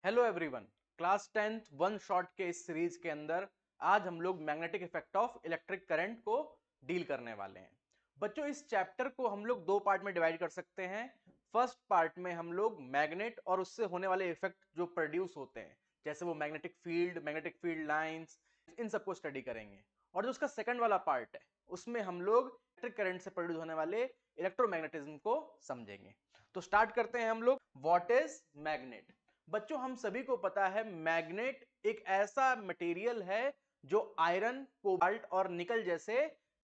Hello everyone, class 10th one shot के इस series के अंदर आज हम लोग magnetic effect of electric current को डील करने वाले हैं। बच्चों, इस चैप्टर को हम लोग दो पार्ट में डिवाइड कर सकते हैं। फर्स्ट पार्ट में हम लोग मैग्नेट और उससे होने वाले इफेक्ट जो प्रोड्यूस होते हैं, जैसे वो मैग्नेटिक फील्ड लाइंस, इन सबको स्टडी करेंगे। और जो उसका सेकंड वाला पार्ट है उसमें हम लोग इलेक्ट्रिक करंट से प्रोड्यूस होने वाले इलेक्ट्रोमैग्नेटिज्म को समझेंगे। तो स्टार्ट करते हैं हम लोग। What is magnet? बच्चों, हम सभी को पता है मैग्नेट एक ऐसा मटेरियल है जो आयरन, कोबाल्ट और निकल जैसे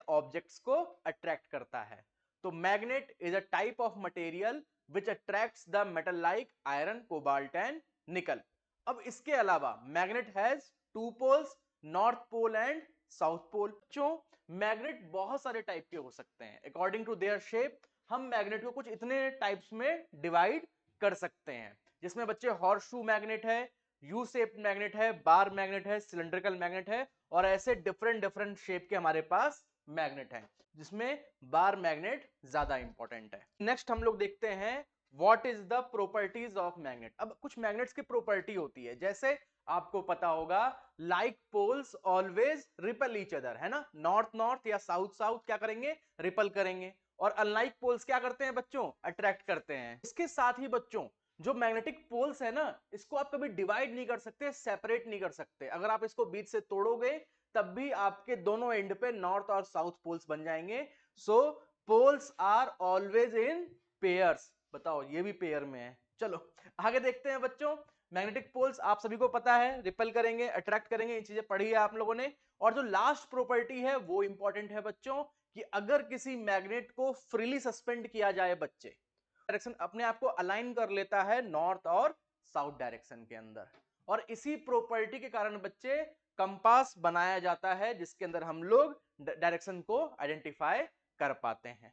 ऑब्जेक्ट्स को अट्रैक्ट करता है। तो magnet is a type of material which attracts the metal like iron, cobalt and nickel. अब इसके अलावा magnet has two poles, north pole and south pole. बच्चों, मैग्नेट बहुत सारे टाइप के हो सकते हैं। अकॉर्डिंग टू देयर शेप हम मैग्नेट को कुछ इतने टाइप्स में डिवाइड कर सकते हैं, जिसमें बच्चे हॉर्सशू मैग्नेट है, यू शेप मैग्नेट है, बार मैग्नेट है, सिलेंड्रिकल मैग्नेट है, और ऐसे डिफरेंट डिफरेंट शेप के हमारे पास मैग्नेट है, जिसमें बार मैग्नेट ज्यादा इंपॉर्टेंट है। नेक्स्ट हम लोग देखते हैं what is the properties of magnet. अब कुछ मैग्नेट्स की प्रॉपर्टी होती है, जैसे आपको पता होगा like poles always repel each other, है ना। नॉर्थ नॉर्थ या साउथ साउथ क्या करेंगे? रिपल करेंगे। और अनलाइक पोल्स क्या करते हैं बच्चों? अट्रैक्ट करते हैं। इसके साथ ही बच्चों, जो मैग्नेटिक पोल्स है ना, इसको आप कभी डिवाइड नहीं कर सकते, सेपरेट नहीं कर सकते। अगर आप इसको बीच से तोड़ोगे तब भी आपके दोनों एंड पे नॉर्थ और साउथ पोल्स बन जाएंगे। So poles are always in pairs. बताओ, ये भी पेयर में है। चलो आगे देखते हैं बच्चों। मैग्नेटिक पोल्स आप सभी को पता है, रिपेल करेंगे, अट्रैक्ट करेंगे, ये चीजें पढ़ी है आप लोगों ने। और जो लास्ट प्रॉपर्टी है वो इंपॉर्टेंट है बच्चों, कि अगर किसी मैग्नेट को फ्रीली सस्पेंड किया जाए, बच्चे डायरेक्शन अपने आप को अलाइन कर लेता है नॉर्थ और साउथ डायरेक्शन के अंदर। और इसी प्रॉपर्टी के कारण बच्चे कंपास बनाया जाता है, जिसके अंदर हम लोग डायरेक्शन को आइडेंटिफाई कर पाते हैं।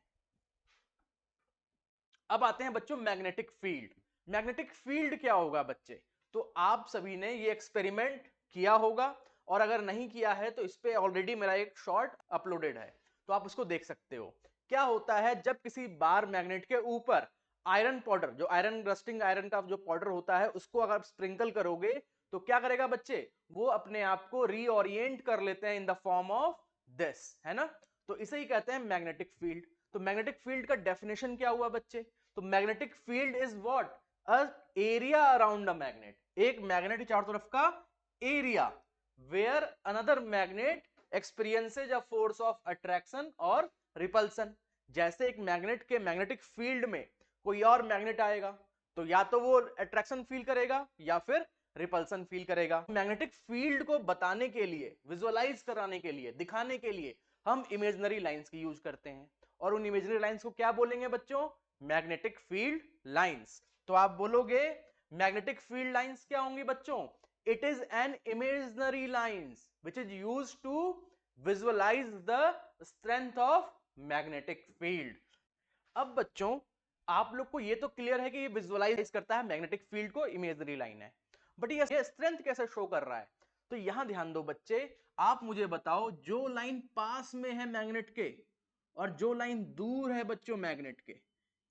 अब आते हैं बच्चों मैग्नेटिक फील्ड। मैग्नेटिक फील्ड क्या होगा बच्चे? तो आप सभी ने ये एक्सपेरिमेंट किया होगा, और अगर नहीं किया है तो इस पे ऑलरेडी मेरा एक शॉर्ट अपलोडेड है, तो आप उसको देख सकते हो। क्या होता है जब किसी बार मैग्नेट के ऊपर आयरन पाउडर, जो आयरन रस्टिंग आयरन का जो पाउडर होता है, उसको अगर स्प्रिंकल करोगे तो क्या करेगा बच्चे? वो अपने आप को रीओरिएंट कर लेते हैं in the form of this, है ना। तो इसे ही कहते हैं मैग्नेटिक फील्ड। तो मैग्नेटिक फील्ड का डेफिनेशन क्या हुआ बच्चे? तो magnetic field is what? A area around a magnet. एक मैग्नेट के चारों तरफ का area where another magnet experiences a force of attraction और रिपल्सन। जैसे एक मैग्नेट के मैग्नेटिक फील्ड में कोई और मैग्नेट आएगा तो या तो वो अट्रैक्शन फील करेगा या फिर रिपल्सन फील करेगा। मैग्नेटिक फील्ड को बताने के लिए, विजुअलाइज कराने के लिए, दिखाने के लिए हम इमेजिनरी लाइंस की यूज करते हैं। और उन इमेजिनरी लाइंस को क्या बोलेंगे बच्चों? Magnetic field lines. तो आप बोलोगे मैग्नेटिक फील्ड लाइंस क्या होंगी बच्चों? It is an imaginary lines which is use to visualise the strength of magnetic field. अब बच्चों, आप लोग को ये तो क्लियर है कि ये विजुअलाइज करता है मैग्नेटिक फील्ड को, इमेजिनरी लाइन है। बट ये स्ट्रेंथ कैसे शो कर रहा है? तो यहां ध्यान दो बच्चे, आप मुझे बताओ, जो लाइन पास में है मैग्नेट के और जो लाइन दूर है बच्चों मैग्नेट के,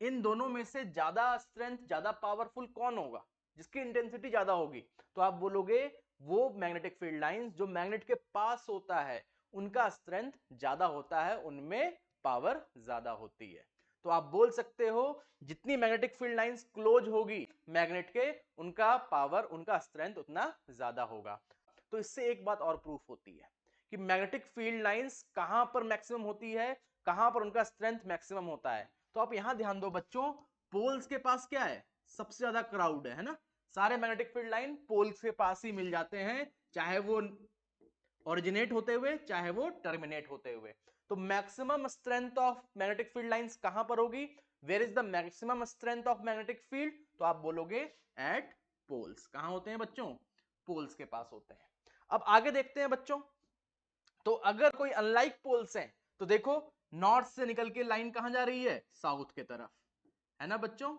इन दोनों में से ज्यादा स्ट्रेंथ, ज्यादा पावरफुल कौन होगा, जिसकी इंटेंसिटी ज्यादा होगी? तो आप बोलोगे वो मैग्नेटिक फील्ड लाइंस जो मैग्नेट के पास होता है, उनका स्ट्रेंथ ज्यादा होता है, उनमें पावर ज्यादा होती है। तो आप बोल सकते हो जितनी मैग्नेटिक फील्ड लाइंस क्लोज होगी मैग्नेट के, उनका पावर, उनका स्ट्रेंथ उतना ज्यादा होगा। तो इससे एक बात और प्रूफ होती है कि मैग्नेटिक फील्ड लाइंस कहां पर मैक्सिमम होती है, कहां पर उनका स्ट्रेंथ मैक्सिमम होता है। तो आप यहां ध्यान दो बच्चों, पोल्स के पास क्या है? सबसे ज्यादा क्राउड है ना। सारे मैग्नेटिक फील्ड लाइन पोल्स के पास ही मिल जाते हैं, चाहे वो ओरिजिनेट होते हुए चाहे वो टर्मिनेट होते हुए। तो maximum strength of magnetic field lines कहां पर होगी? Where is the maximum strength of magnetic field? तो आप बोलोगे एट पोल्स। कहां होते हैं बच्चों? पोल्स के पास होते हैं। अब आगे देखते हैं बच्चों। तो अगर कोई अनलाइक पोल्स हैं तो देखो, नॉर्थ से निकल के लाइन कहां जा रही है? साउथ के तरफ, है ना बच्चों।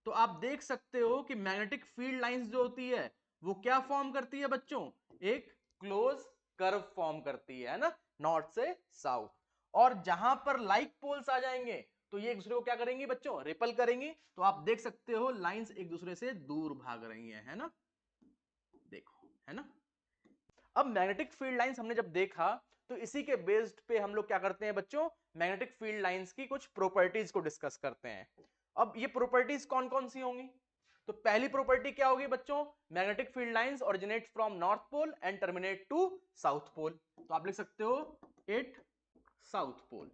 तो आप देख सकते हो कि मैग्नेटिक फील्ड लाइंस जो होती है वो क्या फॉर्म करती है बच्चों? एक क्लोज कर्व फॉर्म करती है ना, नॉर्थ से साउथ। और जहां पर लाइक पोल्स आ जाएंगे तो ये एक दूसरे को क्या करेंगी बच्चों? रिपल करेंगी। तो आप देख सकते हो लाइंस एक दूसरे से दूर भाग रही है ना। देखो, है ना। अब मैग्नेटिक फील्ड लाइंस हमने जब देखा तो इसी के बेस्ड पे हम लोग क्या करते हैं बच्चों, मैग्नेटिक फील्ड लाइंस की कुछ प्रॉपर्टीज को डिस्कस करते हैं। अब ये प्रॉपर्टीज कौन कौन सी होंगी? तो पहली प्रॉपर्टी क्या होगी बच्चों, magnetic field lines originate from north pole and terminate to south pole. तो आप लिख सकते हो इट साउथ पोल।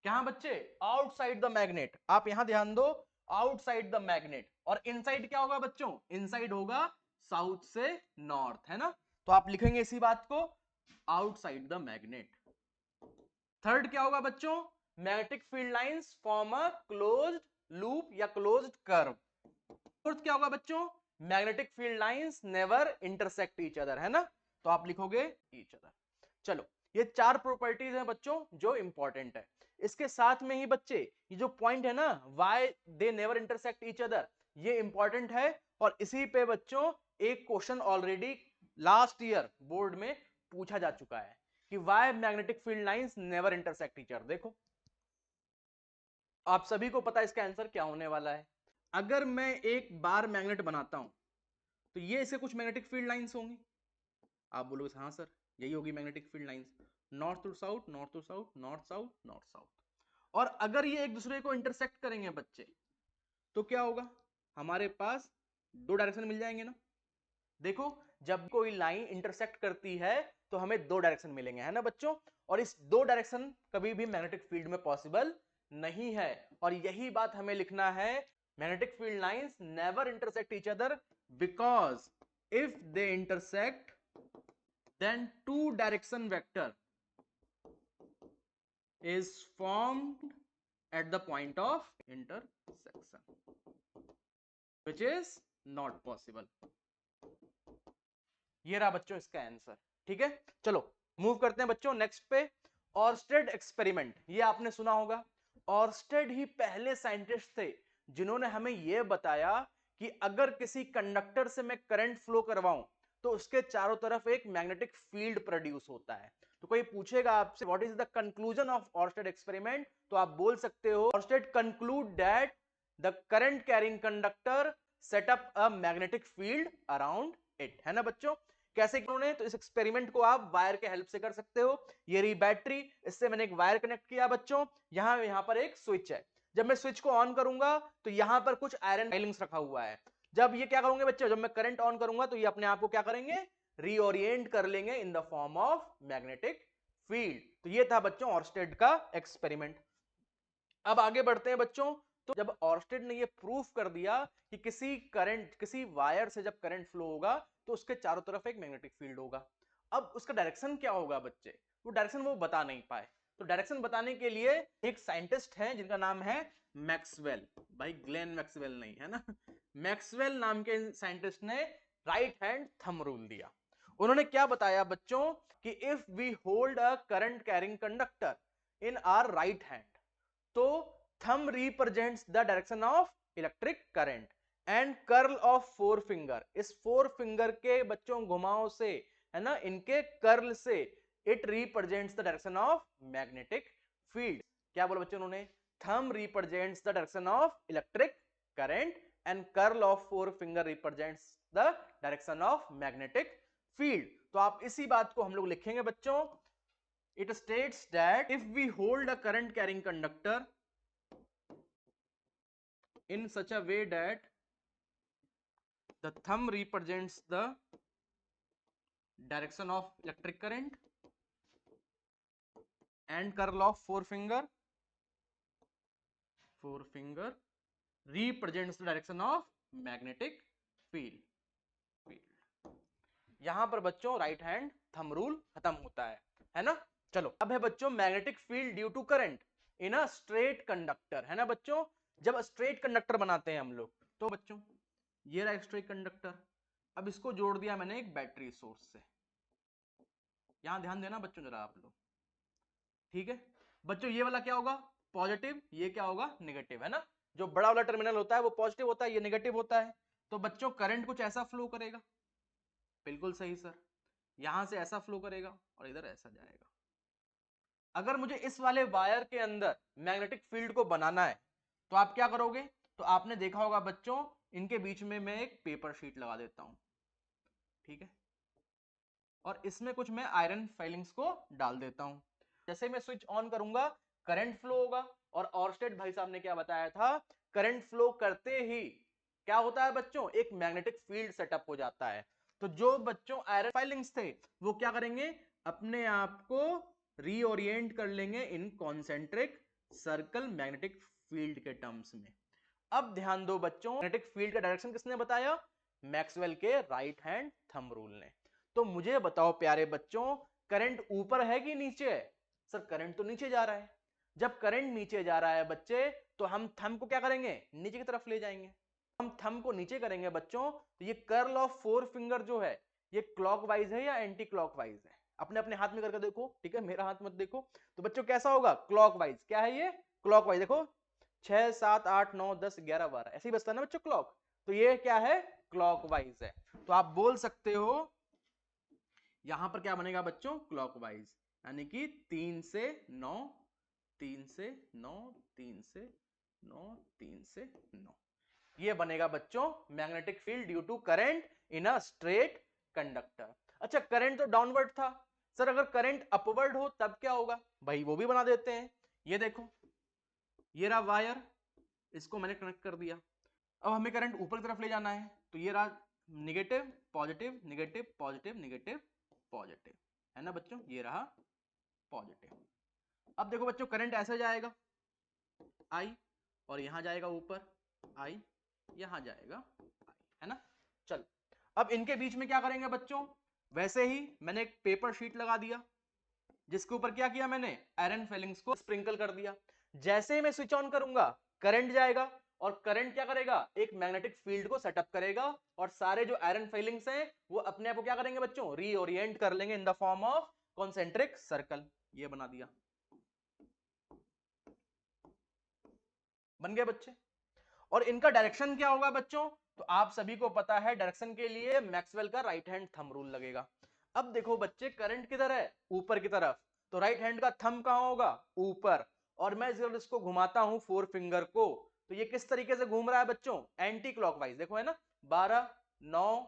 क्या बच्चे, आउटसाइड द मैग्नेट, आप यहां ध्यान दो, आउटसाइड द मैग्नेट। और इनसाइड क्या होगा बच्चों, इनसाइड होगा साउथ से नॉर्थ, है ना। तो आप लिखेंगे इसी बात को, आउटसाइड द मैग्नेट। थर्ड क्या होगा बच्चों, magnetic field lines form a closed loop या क्लोज्ड कर्व। फोर्थ क्या होगा बच्चों, magnetic field lines never intersect each other, है ना। तो आप लिखोगे ईच अदर। चलो, ये चार प्रॉपर्टीज हैं बच्चों जो इंपॉर्टेंट है। इसके साथ में ही बच्चे ये जो पॉइंट है ना, why they never intersect each other, ये इंपॉर्टेंट है। और इसी पे बच्चों एक question already last year board में पूछा जा चुका है कि why magnetic field lines never intersect each other. देखो, आप सभी को पता है इसका आंसर क्या होने वाला है। अगर मैं एक बार मैग्नेट बनाता हूं तो ये इसके कुछ मैग्नेटिक फील्ड लाइंस होंगी। आप बोलोगे हाँ सर, यही होगी magnetic field lines, north to south, north to south, north south, north south. और अगर ये एक दूसरे को इंटरसेक्ट करेंगे बच्चे तो क्या होगा, हमारे पास दो डायरेक्शन मिल जाएंगे ना। देखो, जब कोई लाइन इंटरसेक्ट करती है तो हमें दो डायरेक्शन मिलेंगे, है ना बच्चों। और इस दो डायरेक्शन कभी भी मैग्नेटिक फील्ड में पॉसिबल नहीं है। और यही बात हमें लिखना है, magnetic field lines never intersect each other because if they intersect then two direction vector is formed at the point of intersection which is not possible। ये रहा बच्चों इसका आंसर, ठीक है। चलो मूव करते हैं बच्चों नेक्स्ट पे। ऑर्स्टेड एक्सपेरिमेंट, ये आपने सुना होगा। ऑर्स्टेड ही पहले साइंटिस्ट थे जिन्होंने हमें यह बताया कि अगर किसी कंडक्टर से मैं करंट फ्लो करवाऊं तो उसके चारों तरफ एक मैग्नेटिक फील्ड प्रोड्यूस होता है। तो कोई पूछेगा आपसे what is the conclusion of Oersted experiment, तो आप बोल सकते हो Oersted concluded that the current carrying conductor set up a magnetic field around it, है ना बच्चों। कैसे उन्होंने, तो इस एक्सपेरिमेंट को आप वायर के हेल्प से कर सकते हो। ये रही बैटरी, इससे मैंने एक वायर कनेक्ट किया बच्चों, यहां पर एक स्विच है। जब मैं स्विच को ऑन करूंगा तो यहां पर कुछ आयरन फाइलिंग्स रखा हुआ है। जब ये क्या करूंगे बच्चों, जब मैं करंट ऑन करूंगा तो ये अपने आप को क्या करेंगे, रीओरिएंट कर लेंगे इन the form of magnetic field. तो ये था बच्चों ऑर्स्टेड का एक्सपेरिमेंट। अब आगे बढ़ते हैं बच्चों। तो जब ऑर्स्टेड ने ये प्रूफ कर दिया कि किसी वायर से जब करंट फ्लो होगा तो उसके चारों तरफ एक मैग्नेटिक फील्ड होगा। अब उसका डायरेक्शन क्या होगा बच्चे, वो डायरेक्शन वो बता नहीं पाए। तो डायरेक्शन बताने के लिए एक साइंटिस्ट है जिनका नाम है मैक्सवेल, भाई ग्लेन मैक्सवेल नहीं, है ना। मैक्सवेल नाम के साइंटिस्ट ने राइट हैंड थंब रूल दिया। उन्होंने क्या बताया बच्चों कि if we hold a current carrying conductor in our right hand तो thumb represents the direction of electric current and curl of four finger, इस फोर फिंगर के बच्चों घुमाव से, है ना, इनके कर्ल से it represents the direction of magnetic field. क्या बोला बच्चों उन्होंने, thumb represents the direction of electric current and curl of four finger represents the direction of magnetic field. तो आप इसी बात को हम लोग लिखेंगे बच्चों, it states that if we hold a current carrying conductor in such a way that the thumb represents the direction of electric current and curl of forefinger represents the direction of magnetic field। यहां पर बच्चों right hand thumb rule खत्म होता है ना। चलो अब है बच्चों magnetic field due to current in a straight conductor, है ना बच्चों। जब स्ट्रेट कंडक्टर बनाते हैं हम लोग तो बच्चों ये रहा स्ट्रेट कंडक्टर, अब इसको जोड़ दिया मैंने एक बैटरी सोर्स से। यहां ध्यान देना बच्चों जरा आप लोग, ठीक है बच्चों। ये वाला क्या होगा, पॉजिटिव, ये क्या होगा, नेगेटिव, है ना। जो बड़ा वाला टर्मिनल होता है वो पॉजिटिव होता है, ये नेगेटिव होता है। तो बच्चों करंट कुछ ऐसा फ्लो करेगा, बिल्कुल सही सर, यहां से ऐसा फ्लो करेगा और इधर ऐसा जाएगा। अगर मुझे इस वाले वायर के अंदर मैग्नेटिक फील्ड को बनाना है तो आप क्या करोगे, तो आपने देखा होगा बच्चों इनके बीच में मैं एक पेपर शीट लगा देता हूं, ठीक है, और इसमें कुछ मैं आयरन फाइलिंग्स को डाल देता हूं। जैसे मैं स्विच ऑन करूंगा करंट फ्लो होगा, और ऑरस्टेड भाई साहब ने क्या बताया था, करंट फ्लो करते ही क्या होता है बच्चों, एक मैग्नेटिक फील्ड सेटअप हो जाता है। तो जो बच्चों आयरन फाइलिंग्स थे वो क्या करेंगे, अपने आप को रीओरिएंट कर लेंगे इन कॉन्सेंट्रिक सर्कल मैग्नेटिक फील्ड के टर्म्स में। अब ध्यान दो बच्चों, मैग्नेटिक फील्ड का डायरेक्शन किसने बताया, मैक्सवेल के राइट हैंड थंब रूल ने। तो मुझे बताओ प्यारे बच्चों, करंट ऊपर है कि नीचे है, सर करंट तो नीचे जा रहा है। जब करंट नीचे जा रहा है बच्चे, तो हम थंब को क्या करेंगे, नीचे की तरफ ले जाएंगे। हम थंब को नीचे करेंगे बच्चों, तो ये कर्ल ऑफ फोर फिंगर जो है ये क्लॉकवाइज है या एंटी क्लॉकवाइज है, अपने अपने हाथ में करके देखो, ठीक है, मेरा हाथ मत देखो। तो बच्चों कैसा होगा, क्लॉकवाइज। क्या है ये, क्लॉकवाइज। देखो 6 7 8 9 10 11 12 ऐसे ही बचता है ना बच्चों क्लॉक, तो ये क्या है, क्लॉकवाइज है। तो आप बोल सकते हो यहां पर क्या बनेगा बच्चों, क्लॉकवाइज, यानी कि 3 से 9, 3 से 9, 3 से 9, 3 से 9, ये बनेगा बच्चों magnetic field due to current in a straight conductor. अच्छा करंट तो डाउनवर्ड था, सर अगर करंट अपवर्ड हो तब क्या होगा, भाई वो भी बना देते हैं। ये देखो, ये रहा वायर, इसको मैंने कनेक्ट कर दिया। अब हमें करंट ऊपर की तरफ ले जाना है, तो ये रहा negative positive negative positive negative positive, है ना बच्चों, ये रहा पॉजिटिव। अब देखो बच्चों करंट ऐसे जाएगा आई, और यहां जाएगा ऊपर आई, यहां जाएगा आई, है ना। चल अब इनके बीच में क्या करेंगे बच्चों, वैसे ही मैंने एक पेपर शीट लगा दिया, जिसके ऊपर क्या किया मैंने, आयरन फिलिंग्स को स्प्रिंकल कर दिया। जैसे ही मैं स्विच ऑन करूंगा करंट जाएगा, और करंट क्या करेगा, एक मैग्नेटिक फील्ड को सेटअप करेगा, और सारे जो आयरन फिलिंग्स हैं वो अपने आप को क्या करेंगे बच्चों, रीओरिएंट कर लेंगे इन the form of concentric circle. ये बना दिया, बन गए बच्चे। और इनका डायरेक्शन क्या होगा बच्चों, तो आप सभी को पता है डायरेक्शन के लिए मैक्सवेल का राइट हैंड थंब रूल लगेगा। अब देखो बच्चे करंट किधर है, ऊपर की तरफ, तो राइट हैंड का थंब कहां होगा, ऊपर। और मैं जब इसको घुमाता हूं फोर फिंगर को, तो ये किस तरीके से घूम रहा है बच्चों, एंटी क्लॉकवाइज। देखो है ना, 12 9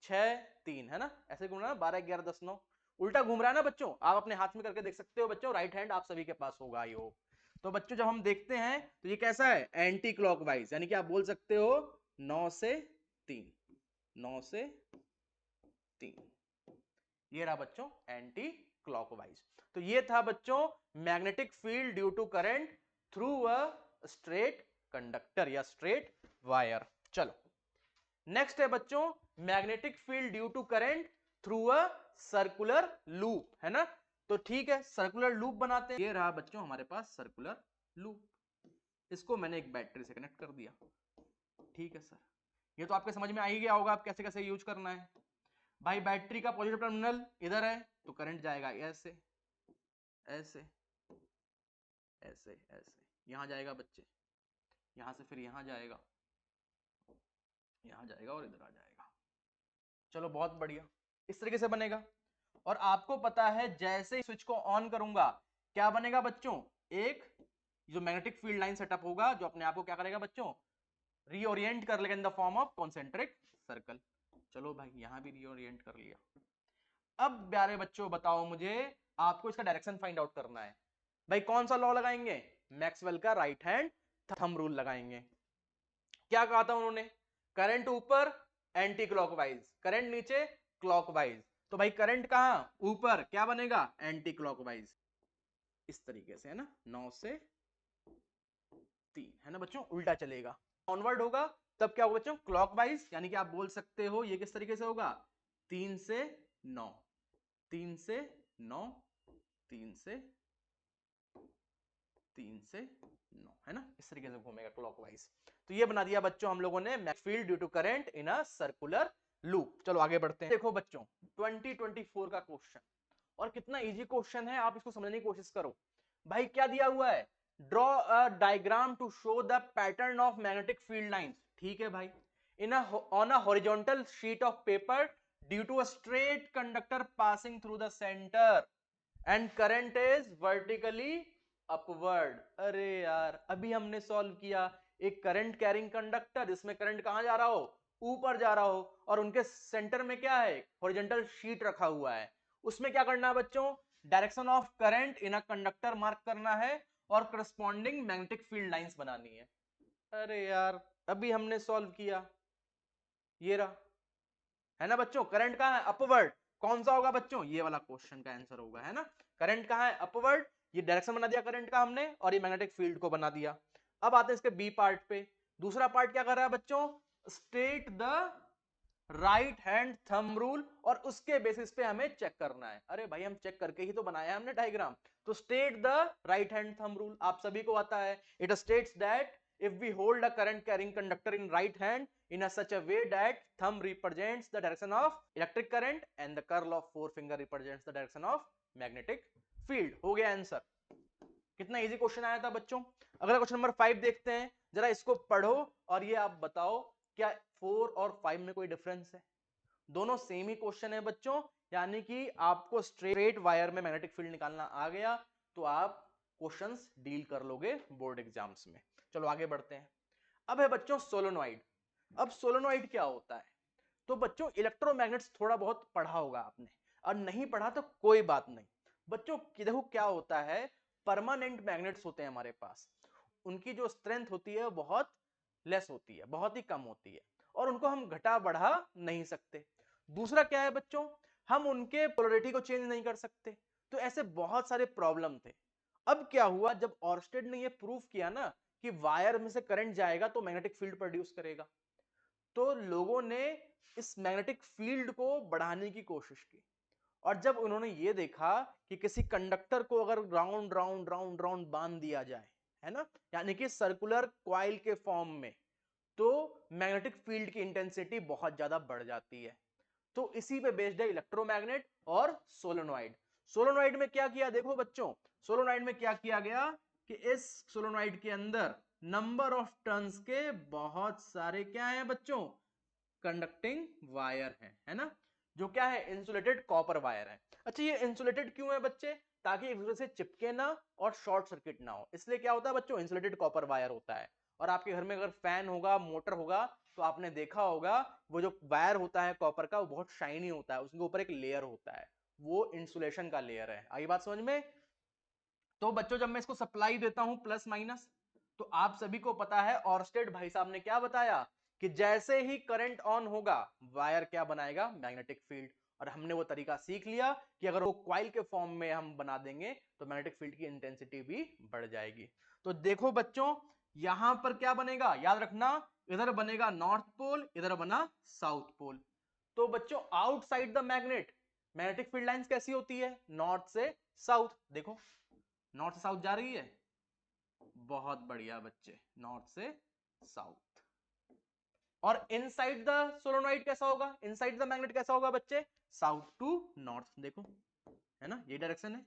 6 3, है ना, ऐसे घूम रहा है, 12 11 10 9, उल्टा घूम रहा है ना बच्चों। आप अपने हाथ में करके देख सकते हो बच्चों, राइट हैंड आप सभी के पास होगा आई होप। तो बच्चों जब हम देखते हैं तो ये कैसा है, एंटी क्लॉकवाइज, यानी कि आप बोल सकते हो 9 से 3, 9 से 3, ये रहा बच्चों एंटी क्लॉकवाइज। तो ये था बच्चों magnetic field due to current through a straight conductor या स्ट्रेट वायर। चलो नेक्स्ट है बच्चों magnetic field due to current through a circular loop, है ना। तो ठीक है, सर्कुलर लूप बनाते हैं। ये रहा बच्चों हमारे पास सर्कुलर लूप, इसको मैंने एक बैटरी से कनेक्ट कर दिया। ठीक है सर, ये तो आपके समझ में आ ही गया होगा आप कैसे कैसे यूज करना है। भाई बैटरी का पॉजिटिव टर्मिनल इधर है, तो करंट जाएगा ऐसे ऐसे ऐसे ऐसे, यहां जाएगा बच्चे, यहां से फिर यहां जाएगा, यहां जाएगा और इधर आ जाएगा। चलो बहुत बढ़िया, इस तरीके से बनेगा। और आपको पता है जैसे ही स्विच को ऑन करूंगा क्या बनेगा बच्चों, एक जो मैग्नेटिक फील्ड लाइन सेटअप होगा जो अपने आप को क्या करेगा बच्चों, रीओरिएंट कर लेगा इन the form of concentric circle. चलो भाई यहां भी रीओरिएंट कर लिया। अब प्यारे बच्चों बताओ मुझे, आपको इसका डायरेक्शन फाइंड आउट करना है। भाई कौन सा लॉ लगाएंगे, मैक्सवेल का राइट हैंड थंब रूल लगाएंगे। क्या कहा था उन्होंने, करंट ऊपर एंटी क्लॉकवाइज, करंट नीचे क्लॉकवाइज। तो भाई करंट कहां, ऊपर, क्या बनेगा, एंटी क्लॉकवाइज, इस तरीके से, है ना, 9 से 3, है ना बच्चों, उल्टा चलेगा। ऑनवर्ड होगा तब क्या होगा बच्चों, क्लॉकवाइज, यानी कि आप बोल सकते हो ये किस तरीके से होगा, 3 से 9, 3 से 9, 3 से 3 से 9, है ना, इस तरीके से घूमेगा क्लॉकवाइज। तो ये बना दिया बच्चों हम लोगों ने field due to current in a circular loop. चलो आगे बढ़ते हैं। देखो बच्चों 2024 का क्वेश्चन, और कितना इजी क्वेश्चन है, आप इसको समझने की कोशिश करो। भाई क्या दिया हुआ है, draw a diagram to show the pattern of magnetic field lines. ठीक है भाई, in on a horizontal sheet of paper due to a straight conductor passing through the centre and current is vertically upward. अरे यार अभी हमने solve किया, एक current carrying conductor जिसमें करंट कहां जा रहा हो, ऊपर जा रहा हो और उनके सेंटर में क्या है, हॉरिजॉन्टल शीट रखा हुआ है, उसमें क्या करना है बच्चों, direction of current in a conductor mark करना है और करस्पॉन्डिंग मैग्नेटिक फील्ड लाइंस बनानी है। अरे यार अभी हमने सॉल्व किया, ये रहा, है ना बच्चों, करंट कहाँ है, अपवर्ड, कौन सा होगा बच्चों, ये वाला क्वेश्चन का आंसर होगा, है ना, करंट कहाँ है, अपवर्ड, ये डायरेक्शन बना दिया करंट का हमने और ये मैग्नेटिक फील्ड को बना दिया। अब आते हैं इसके बी पार्ट पे, दूसरा पार्ट क्या कर रहा है बच्चों, state the right hand thumb rule, और उसके बेसिस पे हमें चेक करना है। अरे भाई हम चेक करके ही तो बनाया हमने डायग्राम, तो state the right hand thumb rule आप सभी को आता है, it states that if we hold a current carrying conductor in right hand in a such a way that thumb represents the direction of electric current and the curl of forefinger represents the direction of magnetic field। हो गया answer, कितना easy question आया था बच्चों। अगला question number 5 देखते हैं, जरा इसको पढ़ो और ये आप बताओ क्या 4 और 5 में कोई डिफरेंस है, दोनों सेम ही क्वेश्चन है बच्चों, यानी कि आपको स्ट्रेट वायर में मैग्नेटिक फील्ड निकालना आ गया तो आप क्वेश्चंस डील कर लोगे बोर्ड एग्जाम्स में। चलो आगे बढ़ते हैं। अब है बच्चों सोलेनॉइड। अब सोलेनॉइड क्या होता है, तो बच्चों इलेक्ट्रोमैग्नेट्स थोड़ा बहुत पढ़ा होगा आपने, और नहीं पढ़ा तो कोई बात नहीं बच्चों, देखो क्या होता है, परमानेंट मैग्नेट्स होते हैं हमारे पास, उनकी जो स्ट्रेंथ होती है बहुत लेस होती है, बहुत ही कम होती है, और उनको हम घटा बढ़ा नहीं सकते। दूसरा क्या है बच्चों, हम उनके पोलरिटी को चेंज नहीं कर सकते, तो ऐसे बहुत सारे प्रॉब्लम थे। अब क्या हुआ, जब ऑर्स्टेड ने ये प्रूव किया ना कि वायर में से करंट जाएगा तो मैग्नेटिक फील्ड प्रोड्यूस करेगा, तो लोगों ने इस मैग्नेटिक फील्ड को बढ़ाने की कोशिश की, और जब उन्होंने ये देखा कि किसी कंडक्टर को अगर राउंड राउंड राउंड राउंड बांध दिया जाए, है ना, यानी कि सर्कुलर क्वाइल के फॉर्म में, तो मैग्नेटिक फील्ड की इंटेंसिटी बहुत ज्यादा बढ़ जाती है। तो इसी पे बेस्ड है इलेक्ट्रोमैग्नेट और सोलेनॉइड। सोलेनॉइड में क्या किया देखो बच्चों, सोलेनॉइड में क्या किया गया कि इस सोलेनॉइड के अंदर नंबर ऑफ टर्न्स के बहुत सारे क्या है बच्चों, कंडक्टिंग वायर है ना, जो क्या है, इंसुलेटेड कॉपर वायर है। अच्छा ये इंसुलेटेड क्यों है बच्चे, ताकि एक दूसरे से चिपके ना और शॉर्ट सर्किट ना हो, इसलिए क्या होता है बच्चों, इंसुलेटेड कॉपर वायर होता है। और आपके घर में अगर फैन होगा, मोटर होगा, तो आपने देखा होगा वो जो वायर होता है कॉपर का, वो बहुत शाइनी होता है, उसके ऊपर एक लेयर होता है, वो इंसुलेशन का लेयर है। आई बात समझ में। तो बच्चों जब मैं इसको सप्लाई देता हूं प्लस माइनस, तो आप सभी को पता है ऑर्स्टेड भाई साहब ने क्या बताया कि जैसे ही करंट ऑन होगा वायर क्या बनाएगा, मैग्नेटिक फील्ड। और हमने वो तरीका सीख लिया कि अगर वो क्वाइल के फॉर्म में हम बना देंगे तो मैग्नेटिक फील्ड की इंटेंसिटी भी बढ़ जाएगी। तो देखो बच्चों यहां पर क्या बनेगा, याद रखना, इधर बनेगा नॉर्थ पोल, इधर बना साउथ पोल। तो बच्चों outside the magnet magnetic field lines कैसी होती है, नॉर्थ से साउथ, देखो नॉर्थ से साउथ जा रही है, बहुत बढ़िया बच्चे, नॉर्थ से साउथ। और इनसाइड द सोलोनॉइड कैसा होगा, इनसाइड द मैग्नेट कैसा होगा बच्चे, साउथ टू नॉर्थ, देखो है ना, ये डायरेक्शन है,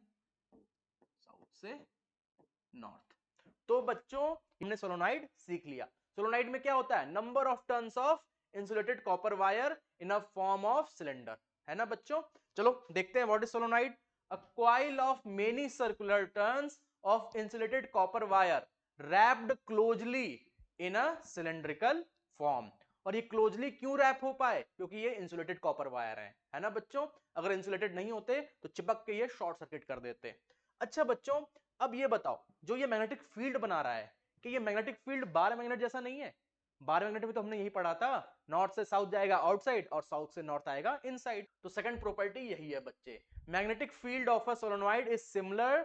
साउथ से नॉर्थ। तो बच्चों हमने सोलोनॉइड सीख लिया। सोलोनॉइड में क्या होता है, number of turns of insulated copper wire in a form of cylinder, है ना बच्चों। चलो देखते हैं what is solenoid, a coil of many circular turns of insulated copper wire wrapped closely in a cylindrical form। और ये closely क्यों rap हो पाए, क्योंकि ये इंसुलेटेड कॉपर वायर है ना बच्चों, अगर इंसुलेटेड नहीं होते तो चिपक के ये शॉर्ट सर्किट कर देते। अच्छा बच्चों अब ये बताओ, जो ये मैग्नेटिक फील्ड बना रहा है, कि ये मैग्नेटिक फील्ड बार मैग्नेट जैसा नहीं है, बार मैग्नेट में तो हमने यही पढ़ा था, नॉर्थ से साउथ जाएगा आउटसाइड और साउथ से नॉर्थ आएगा इनसाइड। तो सेकंड प्रॉपर्टी यही है बच्चे, magnetic field of a solenoid is similar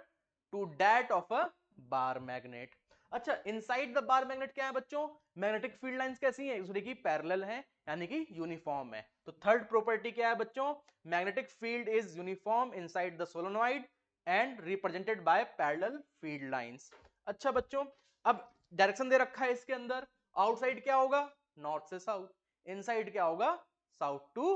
to that of a bar magnet. अच्छा इनसाइड द बार मैग्नेट क्या है बच्चों, मैग्नेटिक फील्ड लाइंस कैसी हैं, एक दूसरे की पैरेलल हैं, यानी कि यूनिफॉर्म है। तो थर्ड प्रॉपर्टी क्या है बच्चों, magnetic field is uniform inside the solenoid and represented by parallel field lines. अच्छा बच्चों अब डायरेक्शन दे रखा है इसके अंदर, आउटसाइड क्या होगा, नॉर्थ से साउथ, इनसाइड क्या होगा, साउथ टू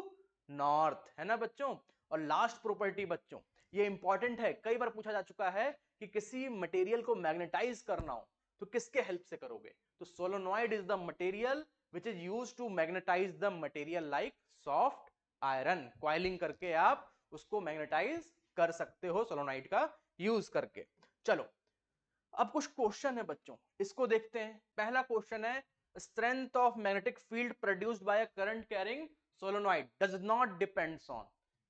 नॉर्थ, है ना बच्चों। और लास्ट प्रॉपर्टी बच्चों, ये इंपॉर्टेंट है, कई बार पूछा जा चुका है कि किसी मटेरियल को मैग्नेटाइज करना हो तो किसके हेल्प से करोगे, तो solenoid is the material which is used to magnetise the material like soft iron, coiling करके आप उसको मैग्नेटाइज कर सकते हो सोलेनॉइड का यूज करके। चलो अब कुछ क्वेश्चन है बच्चों, इसको देखते हैं। पहला क्वेश्चन है, strength of magnetic field produced by a current carrying solenoid does not depends on,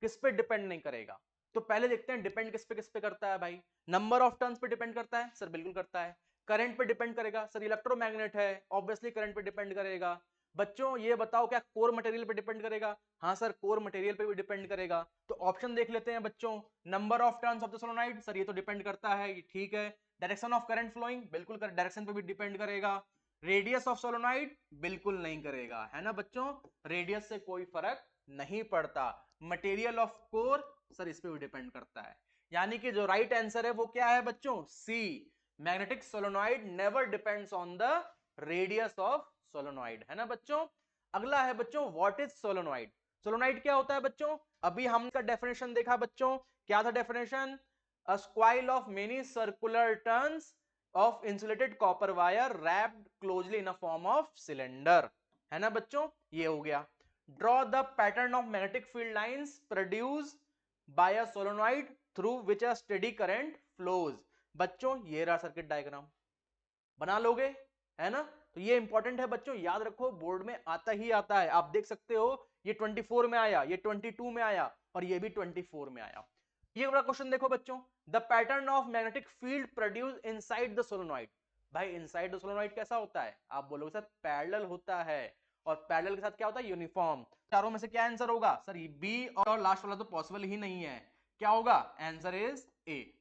किस पे डिपेंड नहीं करेगा। तो पहले देखते हैं डिपेंड किस पे करता है भाई। नंबर ऑफ टर्न्स पे डिपेंड करता है सर, बिल्कुल करता है। करंट पे डिपेंड करेगा सर, इलेक्ट्रोमैग्नेट है, ऑब्वियसली करंट पे डिपेंड करेगा। बच्चों ये बताओ क्या कोर मटेरियल पे डिपेंड करेगा? हाँ सर, कोर मटेरियल पे भी डिपेंड करेगा। तो ऑप्शन देख लेते हैं बच्चों। Number of turns of the solenoid, sir ये तो डिपेंड करता है, ये ठीक है। डायरेक्शन ऑफ करंट फ्लोइंग, बिल्कुल कर डायरेक्शन पे भी डिपेंड करेगा। रेडियस ऑफ सोलेनोइड, बिल्कुल नहीं करेगा, है ना बच्चों, रेडियस से कोई फर्क नहीं पड़ता। मटेरियल ऑफ कोर, सर इस पे भी डिपेंड करता है। यानी कि जो राइट आंसर है वो क्या है बच्चों? See, magnetic solenoid never depends on the radius of solenoid, है ना बच्चों। अगला है बच्चों, व्हाट इज सोलेनोइड। सोलेनोइड क्या होता है बच्चों? अभी हमने इसका डेफिनेशन देखा बच्चों, क्या था definition? A coil of many circular turns of insulated copper wire wrapped closely in a form of cylinder, है ना बच्चों, ये हो गया। Draw the pattern of magnetic field lines produced by a solenoid through which a steady current flows। बच्चों ये रहा circuit diagram, बना लोगे, है ना। तो ये इंपॉर्टेंट है बच्चों, याद रखो, बोर्ड में आता ही आता है। आप देख सकते हो ये 24 में आया, ये 22 में आया और ये भी 24 में आया। ये बड़ा क्वेश्चन देखो बच्चों, the pattern of magnetic field produce inside the solenoid. भाई इनसाइड द सोलेनोइड कैसा होता है? आप बोलोगे सर पैरेलल होता है, और पैरेलल के साथ क्या होता है? यूनिफॉर्म। चारों में से क्या आंसर होगा सर? ये बी और लास्ट वाला तो पॉसिबल ही नहीं है। क्या होगा? Answer is a.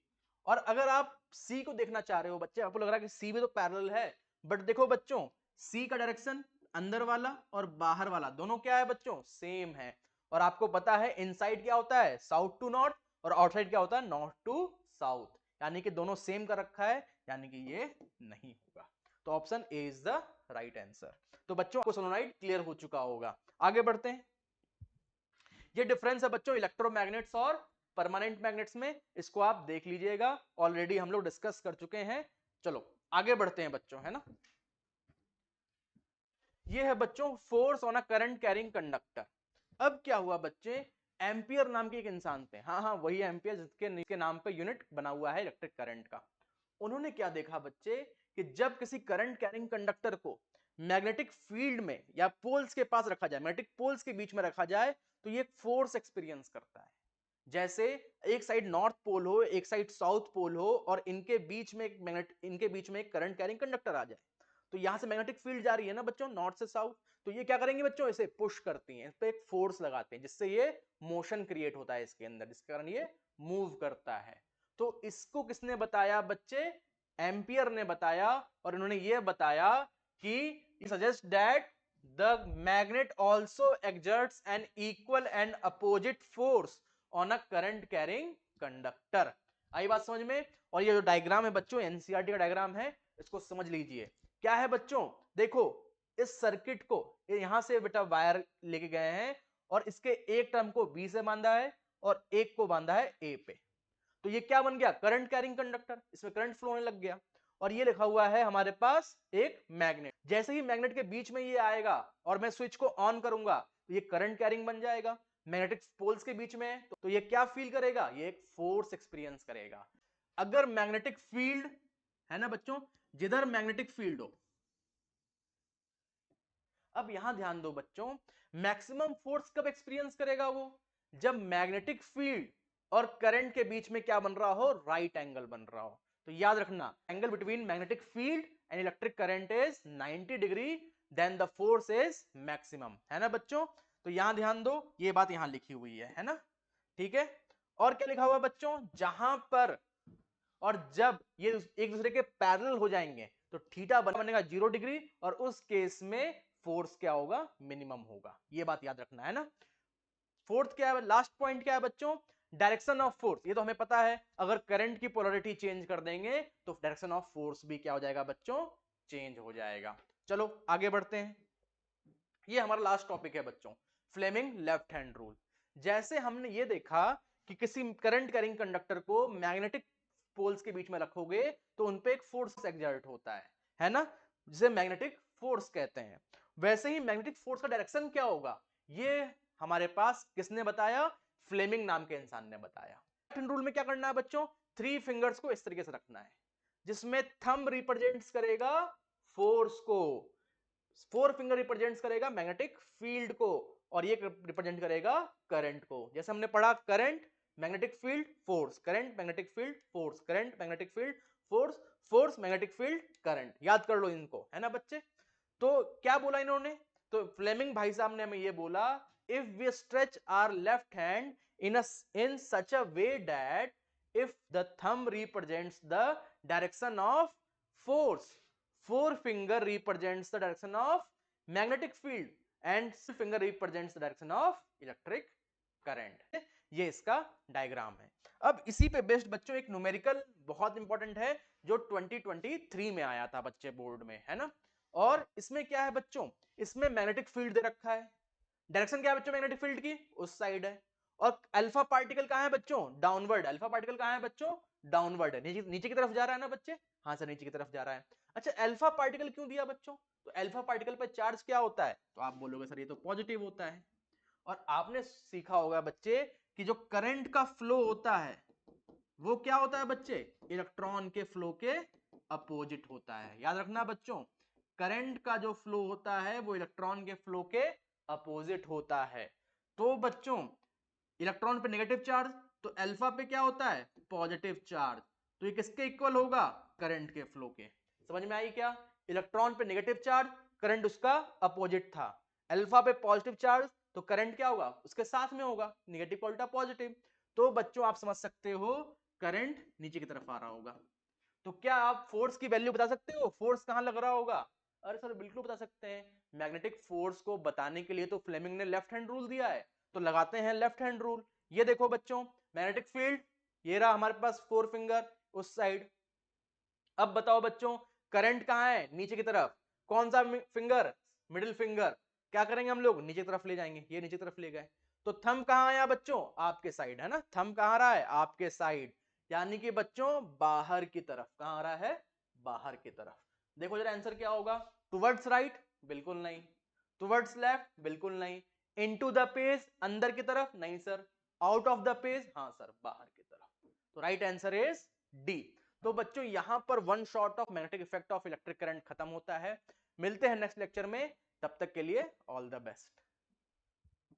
और अगर आप सी को देखना चाह रहे हो बच्चे, आपको लग रहा है कि सी भी तो पैरेलल है, बट देखो बच्चों, सी का डायरेक्शन अंदर वाला और बाहर वाला दोनों क्या है बच्चों? सेम है। और आपको पता है इनसाइड क्या होता है? साउथ टू नॉर्थ, और आउटसाइड क्या होता है? North to south. यानी कि दोनों सेम का रखा है, यानी कि ये नहीं होगा। तो option A is the right answer. तो बच्चों आपको सोलेनोइड क्लियर हो चुका होगा। आगे बढ़ते हैं। ये डिफरेंस है बच्चों इलेक्ट्रोमैग्नेट्स और परमानेंट मैग्नेट्स में, इसको आप देख लीजिएगा, ऑलरेडी हम लोग डिस्कस कर चुके हैं। चलो आगे बढ़ते हैं बच्चों, है ना। ये है बच्चों force on a current carrying conductor. अब क्या हुआ बच्चे, एम्पियर नाम के एक इंसान थे, हाँ हाँ वही एम्पियर जिसके नाम पे यूनिट बना हुआ है इलेक्ट्रिक करंट का। उन्होंने क्या देखा बच्चे, कि जब किसी करंट कैरिंग कंडक्टर को मैग्नेटिक फील्ड में या पोल्स के पास रखा जाए, मैग्नेटिक पोल्स के बीच में रखा जाए, तो ये फोर्स एक्सपीरियंस करता है। जैसे एक साइड नॉर्थ पोल हो, एक साइड साउथ पोल हो, और इनके बीच में एक करंट कैरिंग कंडक्टर आ जाए, तो यहां से मैग्नेटिक फील्ड जा रही है ना बच्चों, नॉर्थ से साउथ, तो ये क्या करेंगे बच्चों? इसे पुश करती हैं, इस पे एक फोर्स लगाते हैं, जिससे ये मोशन क्रिएट होता है इसके अंदर, जिसके कारण ये मूव करता है। तो इसको किसने बताया बच्चे? एम्पियर ने बताया। और इन्होंने ये बताया कि suggest that the magnet also exerts an equal and opposite force on a current carrying conductor. आई बात समझ में? और ये जो डायग्राम है बच्चों, एनसीईआरटी का डायग्राम है, इसको समझ लीजिए। क्या है बच्चों? देखो इस सर्किट को, यहां से बेटा वायर लेके गए हैं, और इसके एक टर्म को बी से बांधा है और एक को बांधा है ए पे। तो ये क्या बन गया? करंट कैरिंग कंडक्टर, इसमें करंट फ्लो होने लग गया। और ये लिखा हुआ है हमारे पास एक मैग्नेट, जैसे ही मैग्नेट के बीच में ये आएगा और मैं स्विच को ऑन करूंगा, तो ये करंट कैरिंग बन जाएगा। मैग्नेटिक पोल्स के बीच में, तो ये क्या फील करेगा? ये एक फोर्स एक्सपीरियंस करेगा। अगर मैग्नेटिक फील्ड, है ना बच्चों, जिधर मैग्नेटिक फील्ड हो, अब यहां ध्यान दो बच्चों, मैक्सिमम फोर्स कब एक्सपीरियंस करेगा वो? जब मैग्नेटिक फील्ड और करंट के बीच में क्या बन रहा हो? राइट एंगल बन रहा हो। तो याद रखना, angle between magnetic field and electric current is 90 degree, then the force is maximum, है ना बच्चों। तो यहां ध्यान दो, ये बात यहां लिखी हुई है ना, ठीक है। और क्या लिखा हुआ बच्चों? जहां पर और जब ये एक दूसरे के पैरेलल हो जाएंगे, तो थीटा बनेगा 0 डिग्री, और उस केस में फोर्स क्या होगा? मिनिमम होगा। ये बात याद रखना, है ना। फोर्थ क्या है, लास्ट पॉइंट क्या है बच्चों? Direction of force. ये तो हमें पता है, अगर करंट की पोलैरिटी चेंज कर देंगे तो डायरेक्शन ऑफ फोर्स भी क्या हो जाएगा बच्चों? चेंज हो जाएगा। चलो आगे बढ़ते हैं। ये हमारा लास्ट टॉपिक है बच्चों, फ्लेमिंग लेफ्ट हैंड रूल। जैसे हमने ये देखा कि किसी करंट कैरिंग कंडक्टर को मैग्नेटिक पोल्स के बीच में रखोगे, तो उनपे एक फोर्स एक्सर्ट होता है ना, जिसे मैग्नेटिक फोर्स कहते हैं। वैसे ही मैग्नेटिक फोर्स का डायरेक्शन क्या होगा, ये हमारे पास किसने बताया? फ्लेमिंग नाम के इंसान ने बताया। लेफ्ट हैंड रूल में क्या करना है बच्चों? 3 फिंगर्स को इस तरीके से रखना है, जिसमें थंब रिप्रेजेंट्स करेगा फोर्स को, फोर फिंगर रिप्रेजेंट करेगा मैग्नेटिक फील्ड को और ये रिप्रेजेंट करेगा करंट को। जैसे हमने पढ़ा current magnetic field force, current magnetic field force, current magnetic field force, force magnetic field current. याद कर लो इनको, है ना बच्चे। तो क्या बोला इन्होंने, तो फ्लेमिंग भाई साहब ने हमें ये बोला, if we stretch our left hand in such a way that if the thumb represents the direction of force, forefinger represents the direction of magnetic field and finger represents the direction of electric current। ये इसका diagram है। अब इसी पे based बच्चों एक numerical बहुत important है जो 2023 में आया था बच्चे बोर्ड में, है ना। और इसमें क्या है बच्चों, इसमें मैग्नेटिक फील्ड दे रखा है, डायरेक्शन क्या है बच्चों मैग्नेटिक फील्ड की, उस साइड है। और अल्फा पार्टिकल कहां है बच्चों, डाउनवर्ड। अल्फा पार्टिकल कहां है बच्चों, डाउनवर्ड है, नीचे की तरफ जा रहा है ना बच्चे। हाँ सर नीचे की तरफ जा रहा है। अच्छा अल्फा पार्टिकल क्यों दिया बच्चों, तो अल्फा पार्टिकल पर चार्ज क्या होता है, तो आप बोलोगे सर ये तो पॉजिटिव होता है। और आपने सीखा होगा बच्चे कि जो करंट का फ्लो होता है वो क्या होता है बच्चे, इलेक्ट्रॉन के फ्लो के अपोजिट होता है। याद रखना बच्चों, करंट का जो फ्लो होता है वो इलेक्ट्रॉन के फ्लो के अपोजिट होता है। तो बच्चों इलेक्ट्रॉन पे नेगेटिव चार्ज, तो अल्फा पे क्या होता है, पॉजिटिव चार्ज। तो ये किसके इक्वल होगा, करंट के फ्लो के। समझ में आई क्या, इलेक्ट्रॉन पे नेगेटिव चार्ज, करंट उसका अपोजिट था। अल्फा पे पॉजिटिव चार्ज, तो करंट क्या होगा, उसके साथ में होगा, नेगेटिव का उल्टा पॉजिटिव। तो बच्चों आप समझ सकते हो करंट नीचे की तरफ आ रहा होगा। तो क्या आप फोर्स की वैल्यू बता सकते हो, फोर्स कहां लग रहा होगा, अरे सर बिल्कुल बता सकते हैं। मैग्नेटिक फोर्स को बताने के लिए तो फ्लेमिंग ने लेफ्ट हैंड रूल दिया है, तो लगाते हैं लेफ्ट हैंड रूल। ये देखो बच्चों मैग्नेटिक फील्ड, ये रहा हमारे पास फोर फिंगर उस साइड। अब बताओ बच्चों करंट कहां है, नीचे की तरफ, कौन सा फिंगर, मिडिल फिंगर। क्या करेंगे हम लोग, नीचे की तरफ ले जाएंगे, ये नीचे की तरफ ले गए। तो थंब कहां आया बच्चों, आपके साइड, है ना, थंब कहां रहा है, आपके साइड, यानी कि बच्चों बाहर की तरफ। कहां आ रहा है, बाहर की तरफ। देखो जरा आंसर क्या होगा, टुवर्ड्स राइट, बिल्कुल नहीं। टुवर्ड्स लेफ्ट, बिल्कुल नहीं। इनटू द पेज, अंदर की तरफ, नहीं sir. Out of the page, हाँ सर बाहर की तरफ। तो राइट आंसर इज डी। तो बच्चों यहां पर one shot of magnetic effect of electric current खत्म होता है। मिलते हैं नेक्स्ट लेक्चर में, तब तक के लिए ऑल द बेस्ट।